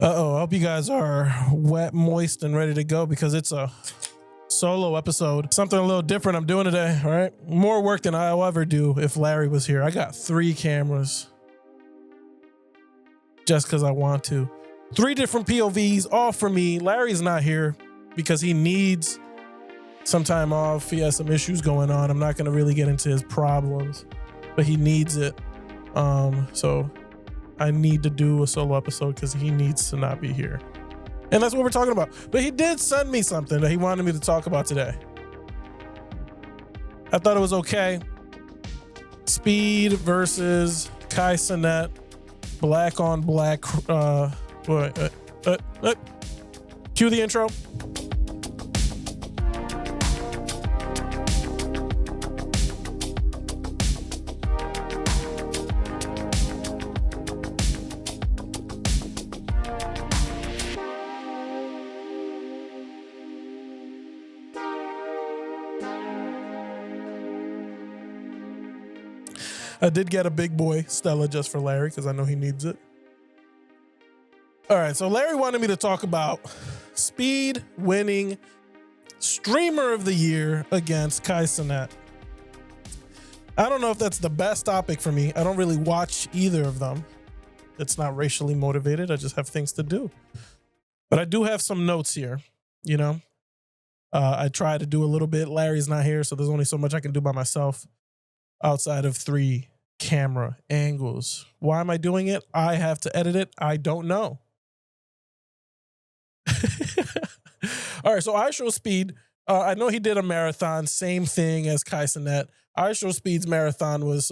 Uh-oh, I hope you guys are wet, moist, and ready to go because it's a solo episode. Something a little different I'm doing today, all right? More work than I'll ever do if Larry was here. I got 3 cameras just because I want to. 3 different POVs, all for me. Larry's not here because he needs some time off. He has some issues going on. I'm not going to really get into his problems, but he needs it. So I need to do a solo episode because he needs to not be here. And that's what we're talking about. But he did send me something that he wanted me to talk about today. I thought it was okay. Speed versus Kai Cenat. Black on black. Cue the intro. I did get a big boy Stella just for Larry because I know he needs it. All right, so Larry wanted me to talk about Speed winning Streamer of the Year against Kai Cenat. I don't know if that's the best topic for me. I don't really watch either of them. It's not racially motivated. I just have things to do. But I do have some notes here, you know. I try to do a little bit. Larry's not here, so there's only so much I can do by myself outside of 3 camera angles. Why am I doing it? I have to edit it. I don't know. All right, so I Show Speed. I know he did a marathon, same thing as Kai Cenat. I Show Speed's marathon was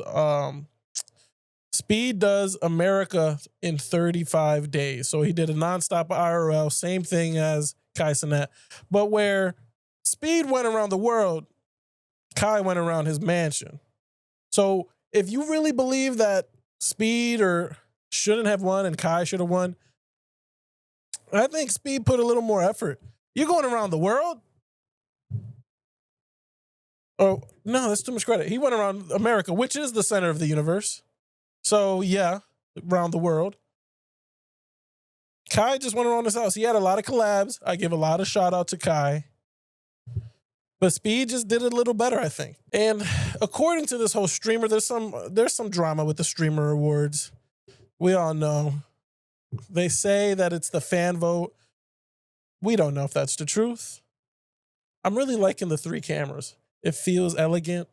Speed does America in 35 days. So he did a nonstop IRL, same thing as Kai Cenat. But where Speed went around the world, Kai went around his mansion. So if you really believe that Speed shouldn't have won and Kai should have won, I think Speed put a little more effort. You're going around the world? Oh, no, that's too much credit. He went around America, which is the center of the universe. So, yeah, around the world. Kai just went around his house. He had a lot of collabs. I give a lot of shout out to Kai. But Speed just did it a little better, I think. And according to this whole streamer, there's some drama with the streamer awards. We all know. They say that it's the fan vote. We don't know if that's the truth. I'm really liking the 3 cameras. It feels elegant,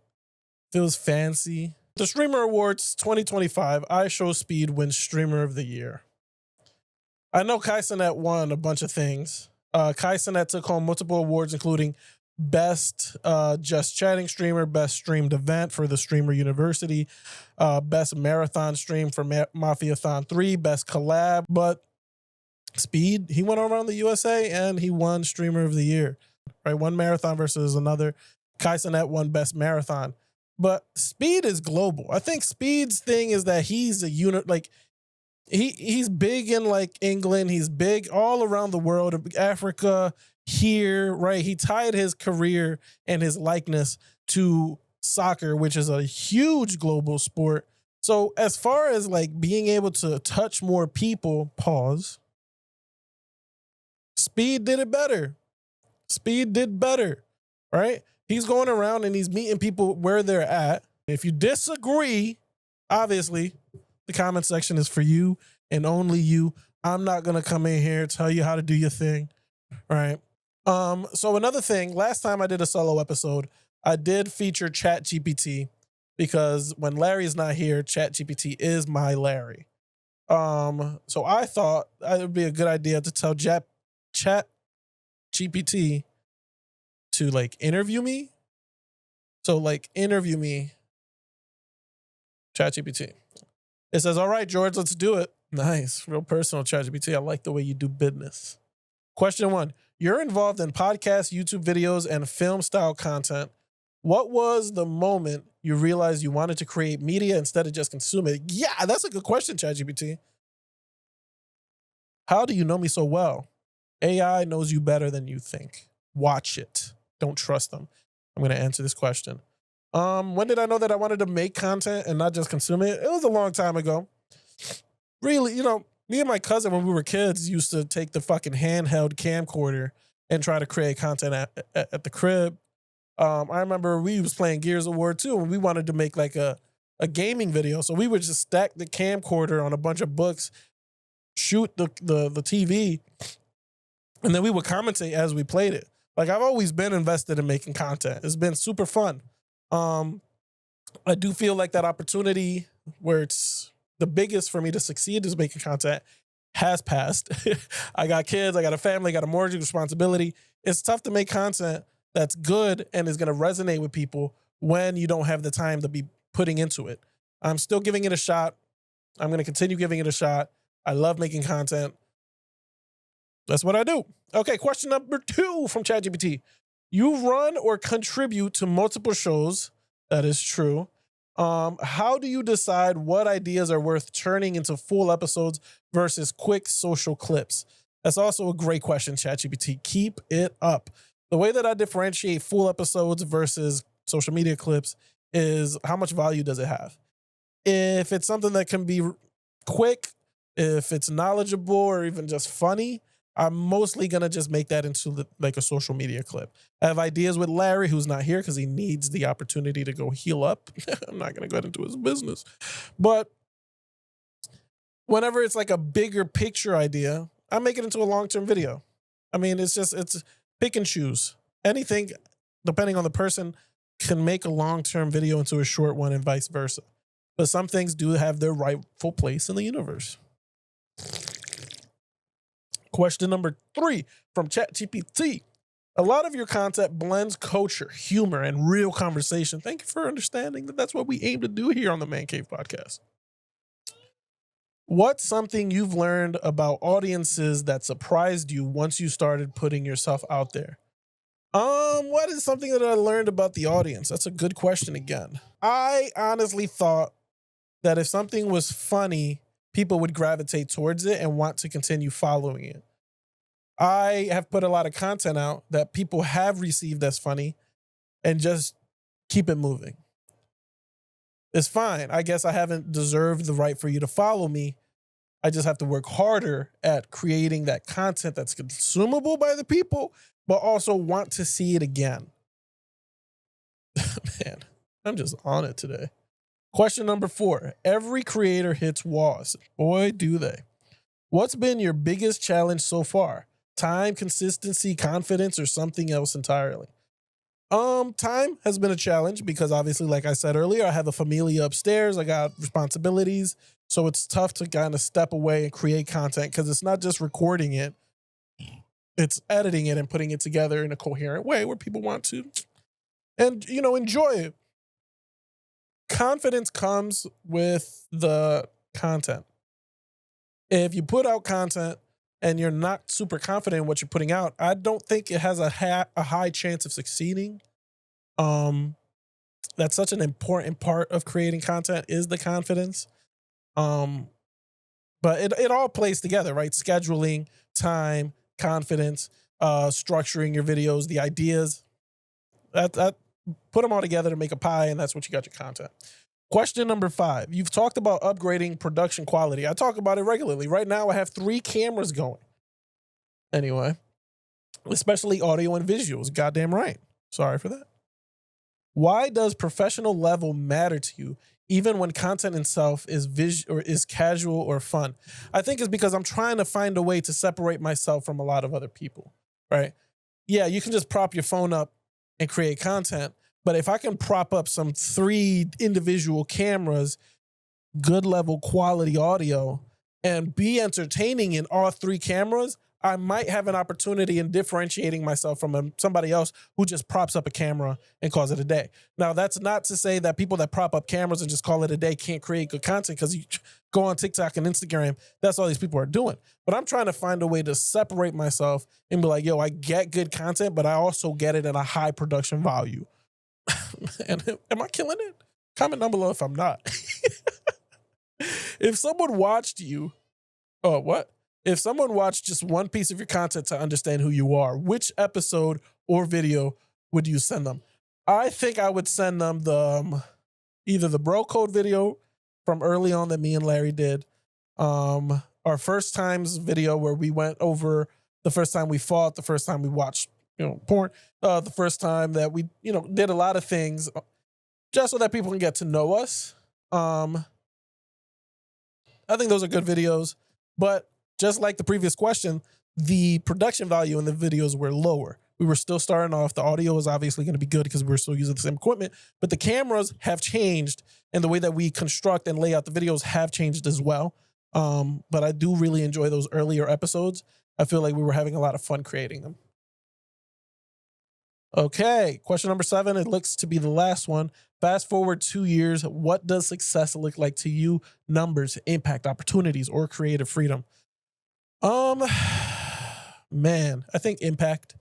feels fancy. The Streamer Awards 2025, I Show Speed wins Streamer of the Year. I know Kai Cenat won a bunch of things. Kai Cenat took home multiple awards, including Best Just Chatting Streamer, Best Streamed Event for the Streamer University, Best Marathon Stream for Mafiathon 3, Best Collab. But Speed, he went around the USA and he won Streamer of the Year. Right, one marathon versus another. Kai Cenat won Best Marathon. But Speed is global. I think Speed's thing is that he's a unit, like he's big in like England, he's big all around the world, Africa, here, right? He tied his career and his likeness to soccer, which is a huge global sport. So as far as like being able to touch more people, Speed did it better. Speed did better, right? He's going around and he's meeting people where they're at. If you disagree, obviously, the comment section is for you and only you. I'm not going to come in here and tell you how to do your thing, right? So another thing, last time I did a solo episode, I did feature ChatGPT because when Larry's not here, ChatGPT is my Larry. So I thought it would be a good idea to tell ChatGPT to like interview me. So like interview me, ChatGPT. It says, all right, George, let's do it. Nice, real personal ChatGPT. I like the way you do business. Question 1. You're involved in podcasts, YouTube videos, and film style content. What was the moment you realized you wanted to create media instead of just consume it? Yeah, that's a good question, ChatGPT. How do you know me so well? AI knows you better than you think. Watch it. Don't trust them. I'm going to answer this question. When did I know that I wanted to make content and not just consume it? It was a long time ago. Really, Me and my cousin, when we were kids, used to take the fucking handheld camcorder and try to create content at the crib. I remember we was playing Gears of War 2 and we wanted to make like a gaming video. So we would just stack the camcorder on a bunch of books, shoot the TV, and then we would commentate as we played it. Like, I've always been invested in making content. It's been super fun. I do feel like that opportunity where it's the biggest for me to succeed is making content has passed. I got kids, I got a family, I got a mortgage responsibility. It's tough to make content that's good and is going to resonate with people when you don't have the time to be putting into it. I'm still giving it a shot. I'm going to continue giving it a shot. I love making content. That's what I do. Okay, question number 2 from ChatGPT. You run or contribute to multiple shows. That is true. How do you decide what ideas are worth turning into full episodes versus quick social clips? That's also a great question, ChatGPT. Keep it up. The way that I differentiate full episodes versus social media clips is how much value does it have? If it's something that can be quick, if it's knowledgeable or even just funny, I'm mostly going to just make that into like a social media clip. I have ideas with Larry, who's not here because he needs the opportunity to go heal up. I'm not going to go into his business. But whenever it's like a bigger picture idea, I make it into a long-term video. I mean, it's pick and choose. Anything, depending on the person, can make a long-term video into a short one and vice versa. But some things do have their rightful place in the universe. Question number 3 from ChatGPT. A lot of your content blends culture, humor, and real conversation. Thank you for understanding that that's what we aim to do here on the Mancave podcast. What's something you've learned about audiences that surprised you once you started putting yourself out there? What is something that I learned about the audience? That's a good question again. I honestly thought that if something was funny, people would gravitate towards it and want to continue following it. I have put a lot of content out that people have received as funny and just keep it moving. It's fine. I guess I haven't deserved the right for you to follow me. I just have to work harder at creating that content that's consumable by the people, but also want to see it again. Man, I'm just on it today. Question number 4. Every creator hits walls. Boy, do they. What's been your biggest challenge so far? Time, consistency, confidence, or something else entirely? Time has been a challenge because obviously, like I said earlier, I have a familia upstairs. I got responsibilities. So it's tough to kind of step away and create content because it's not just recording it. It's editing it and putting it together in a coherent way where people want to and, enjoy it. Confidence comes with the content. If you put out content and you're not super confident in what you're putting out, I don't think it has a high chance of succeeding. That's such an important part of creating content is the confidence. But it all plays together, right? Scheduling, time, confidence, structuring your videos, the ideas. That put them all together to make a pie, and that's what you got your content. Question number 5. You've talked about upgrading production quality. I talk about it regularly. Right now, I have 3 cameras going. Anyway, especially audio and visuals. Goddamn right. Sorry for that. Why does professional level matter to you, even when content itself is casual or fun? I think it's because I'm trying to find a way to separate myself from a lot of other people, right? Yeah, you can just prop your phone up and create content, but if I can prop up some 3 individual cameras, good level quality audio, and be entertaining in all 3 cameras, I might have an opportunity in differentiating myself from somebody else who just props up a camera and calls it a day. Now, that's not to say that people that prop up cameras and just call it a day can't create good content, because you go on TikTok and Instagram, that's all these people are doing. But I'm trying to find a way to separate myself and be like, yo, I get good content, but I also get it at a high production value. And am I killing it? Comment down below if I'm not. If someone watched you, if someone watched just one piece of your content to understand who you are, which episode or video would you send them? I think I would send them either the bro code video from early on that me and Larry did, our first times video where we went over the first time we fought, the first time we watched, porn, the first time that we, did a lot of things just so that people can get to know us. I think those are good videos, but just like the previous question, the production value in the videos were lower. We were still starting off. The audio is obviously going to be good because we're still using the same equipment, but the cameras have changed and the way that we construct and lay out the videos have changed as well. But I do really enjoy those earlier episodes. I feel like we were having a lot of fun creating them. Okay, question number 7. It looks to be the last one. Fast forward 2 years. What does success look like to you? Numbers, impact, opportunities, or creative freedom? Man, I think impact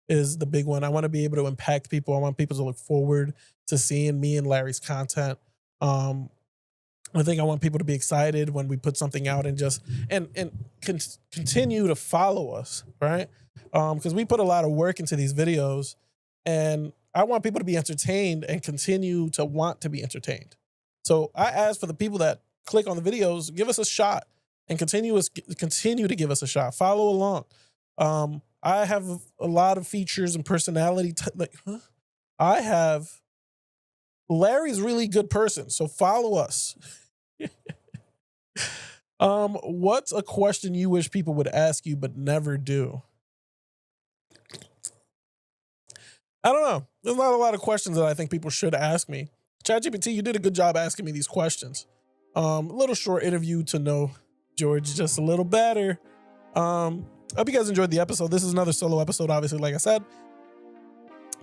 is the big one. I want to be able to impact people. I want people to look forward to seeing me and Larry's content. I think I want people to be excited when we put something out and just continue to follow us, right? Because we put a lot of work into these videos, and I want people to be entertained and continue to want to be entertained. So I ask for the people that click on the videos, give us a shot and continue to give us a shot. Follow along. I have a lot of features and personality. Larry's really good person, so follow us. What's a question you wish people would ask you but never do? I don't know. There's not a lot of questions that I think people should ask me. ChatGPT, you did a good job asking me these questions. A little short interview to know George just a little better. I hope you guys enjoyed the episode. This is another solo episode, obviously, like I said.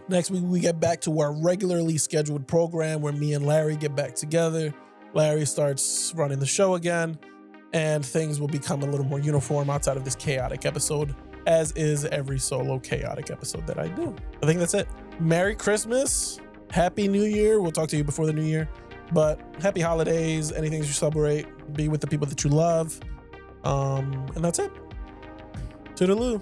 Next week, we get back to our regularly scheduled program where me and Larry get back together. Larry starts running the show again, and things will become a little more uniform outside of this chaotic episode, as is every solo chaotic episode that I do. I think that's it. Merry Christmas. Happy New Year. We'll talk to you before the New Year, but happy holidays, anything you celebrate, be with the people that you love. And that's it. Toodaloo.